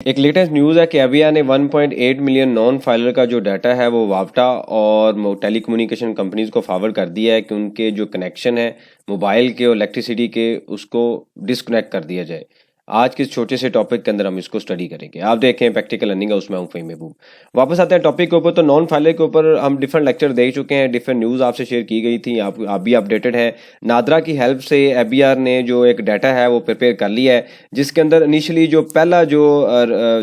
एक latest news है कि एविया ने 1.8 मिलियन नॉन फाइलर का जो डाटा है वो वाप्टा और टेलीकम्युनिकेशन कंपनीज को फॉरवर्ड कर दिया है कि उनके जो कनेक्शन है मोबाइल के और इलेक्ट्रिसिटी के उसको डिस्कनेक्ट कर दिया जाए। आज के इस छोटे से टॉपिक के अंदर हम इसको स्टडी करेंगे। आप देखें प्रैक्टिकल लर्निंग है, उसमें हूँ फ़हीम महबूब। वापस आते हैं टॉपिक के ऊपर। तो नॉन फाइलर के ऊपर हम डिफरेंट लेक्चर देख चुके हैं, डिफरेंट न्यूज़ आपसे शेयर की गई थी, आप भी अपडेटेड हैं। नादरा की हेल्प से एबीआर ने जो एक डाटा है वो प्रिपेयर कर लिया है, जिसके अंदर इनिशियली जो पहला जो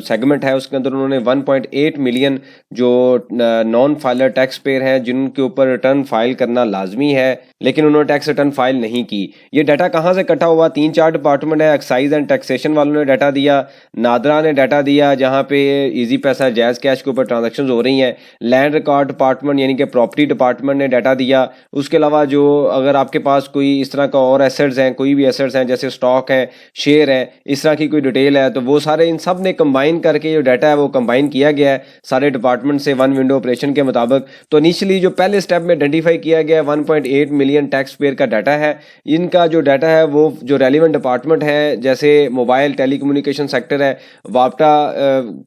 सेगमेंट है उसके अंदर उन्होंने 1.8 मिलियन जो नॉन फाइलर टैक्स पेयर हैं जिनके ऊपर रिटर्न फाइल करना लाजमी है, लेकिन उन्होंने टैक्स रिटर्न फाइल नहीं की। ये डाटा कहाँ से इकट्ठा हुआ? 3-4 डिपार्टमेंट है। एक्साइज एंड टैक्सेशन वालों ने डाटा दिया, नादरा ने डाटा दिया जहाँ पे इजी पैसा जैज़ कैश के ऊपर ट्रांजैक्शंस हो रही हैं, लैंड रिकॉर्ड डिपार्टमेंट यानी कि प्रॉपर्टी डिपार्टमेंट ने डाटा दिया। उसके अलावा जो अगर आपके पास कोई इस तरह का और एसेट्स हैं, कोई भी एसेट्स हैं जैसे स्टॉक है, शेयर है, इस तरह की कोई डिटेल है, तो वो सारे इन सब ने कंबाइन करके जो डाटा है वो कंबाइन किया गया है सारे डिपार्टमेंट से वन विंडो ऑपरेशन के मुताबिक। तो इनिशियली जो पहले स्टेप में आइडेंटिफाई किया गया 1.8 मिलियन टैक्स पेयर का डाटा है। इनका जो डाटा है वो जो रेलिवेंट डिपार्टमेंट है जैसे मोबाइल टेलीकम्युनिकेशन सेक्टर है, वाप्टा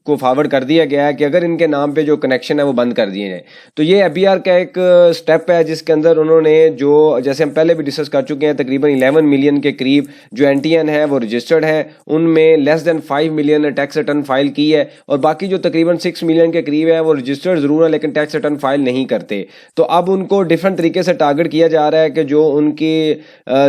को फॉरवर्ड कर दिया गया है कि अगर इनके नाम पे जो कनेक्शन है वो बंद कर दिए जाए। तो ये एबीआर का एक स्टेप है जिसके अंदर उन्होंने जो जैसे हम पहले भी डिस्कस कर चुके हैं तकरीबन 11 मिलियन के करीब जो एनटीएन है वो रजिस्टर्ड है, उनमें लेस देन 5 मिलियन ने टैक्स रिटर्न फाइल की है और बाकी जो तकरीबन 6 मिलियन के करीब है वो रजिस्टर्ड जरूर है लेकिन टैक्स रिटर्न फाइल नहीं करते। तो अब उनको डिफरेंट तरीके से टारगेट किया जा रहा है कि जो उनकी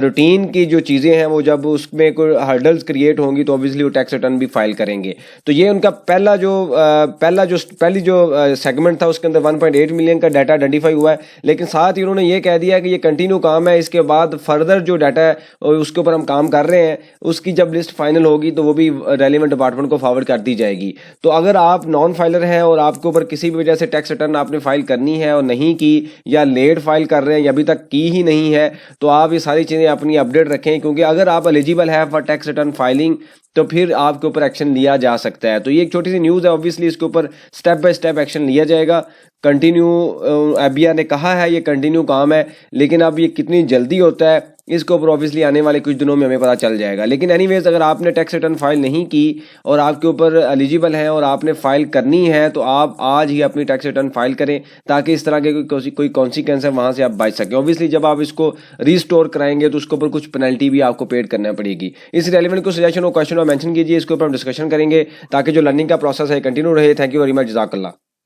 रूटीन की जो चीज़ें हैं वो जब उसमें कोई हर्डल्स क्रिएट होंगी तो ऑब्वियसली वो टैक्स रिटर्न भी फाइल करेंगे। तो ये उनका पहली जो सेगमेंट था उसके अंदर 1.8 मिलियन का डाटा आइडेंटिफाई हुआ है, लेकिन साथ ही उन्होंने ये कह दिया कि ये कंटिन्यू काम है, इसके बाद फर्दर जो डाटा है उसके ऊपर हम काम कर रहे हैं, उसकी जब लिस्ट फाइनल होगी तो वो भी रेलिवेंट डिपार्टमेंट को फॉरवर्ड कर दी जाएगी। तो अगर आप नॉन फाइलर हैं और आपके ऊपर किसी भी वजह से टैक्स रिटर्न आपने फाइल करनी है और नहीं की या लेट फाइल कर रहे हैं या अभी तक की ही नहीं है, तो आप ये सारी चीज़ें अपनी अपडेट रखें, क्योंकि अगर आप एलिजिबल है फॉर टैक्स रिटर्न फाइलिंग तो फिर आपके ऊपर एक्शन लिया जा सकता है। तो ये एक छोटी सी न्यूज़ है, ऑब्वियसली इसके ऊपर स्टेप बाय स्टेप एक्शन लिया जाएगा। कंटिन्यू एबीआर ने कहा है ये कंटिन्यू काम है, लेकिन अब ये कितनी जल्दी होता है इसके ऊपर ऑब्वियसली आने वाले कुछ दिनों में हमें पता चल जाएगा। लेकिन एनीवेज अगर आपने टैक्स रिटर्न फाइल नहीं की और आपके ऊपर एलिजिबल है और आपने फाइल करनी है तो आप आज ही अपनी टैक्स रिटर्न फाइल करें ताकि इस तरह के कोई कॉन्सिक्वेंस है वहाँ से आप बच सकें। ऑब्वियसली जब आप इसको रीस्टोर कराएंगे तो उसके ऊपर कुछ पेनल्टी भी आपको पेड करना पड़ेगी। इस रेलिवेंट को सजेशन और क्वेश्चन और मेंशन कीजिए, इसके ऊपर हम डिस्कशन करेंगे ताकि जो लर्निंग का प्रोसेस है कंटिन्यू रहे। थैंक यू वेरी मच, जज़ाकल्लाह।